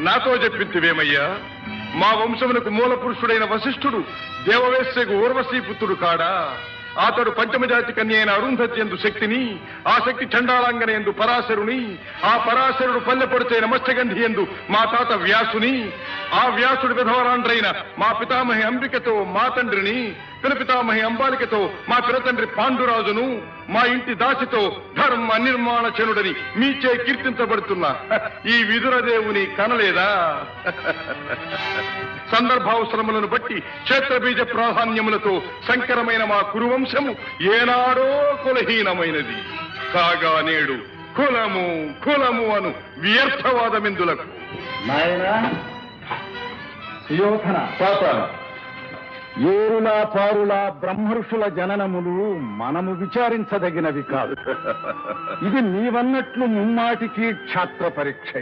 నాతో చెప్పింతివేమయ్యా? మా వంశమునకు మూల పురుషుడైన వశిష్ఠుడు దేవవేశ్యకు ఊర్వశీ పుత్రుడు కాడా? అతడు పంచమజాతి కన్య అయిన అరుంధతి ఎందు శక్తిని, ఆ శక్తి చండాలాంగన ఎందు పరాశరుని, ఆ పరాశరుడు పల్లెపొడిచైన మత్స్యగంధి ఎందు మా తాత వ్యాసుని, ఆ వ్యాసుడు విధవరాండ్రైన మా పితామహి అంబికతో మా తండ్రిని, పినపితామహి అంబాలికతో మా పినతండ్రి పాండురాజును, మా ఇంటి దాసితో ధర్మ నిర్మాణ చనుడని మీచే కీర్తించబడుతున్న ఈ విదురదేవుని కనలేదా? సందర్భావసరములను బట్టి క్షేత్రబీజ ప్రాధాన్యములతో సంకరమైన మా కురువంశము ఏనాడో కులహీనమైనది కాగా నేడు కులము కులము అను వ్యర్థవాదమిందులకు. ఏరులా పారులా బ్రహ్మర్షుల జననములు మనము విచారించదగినవి కాదు. ఇది నీవన్నట్లు ముమ్మాటికి క్షాత్ర పరీక్ష.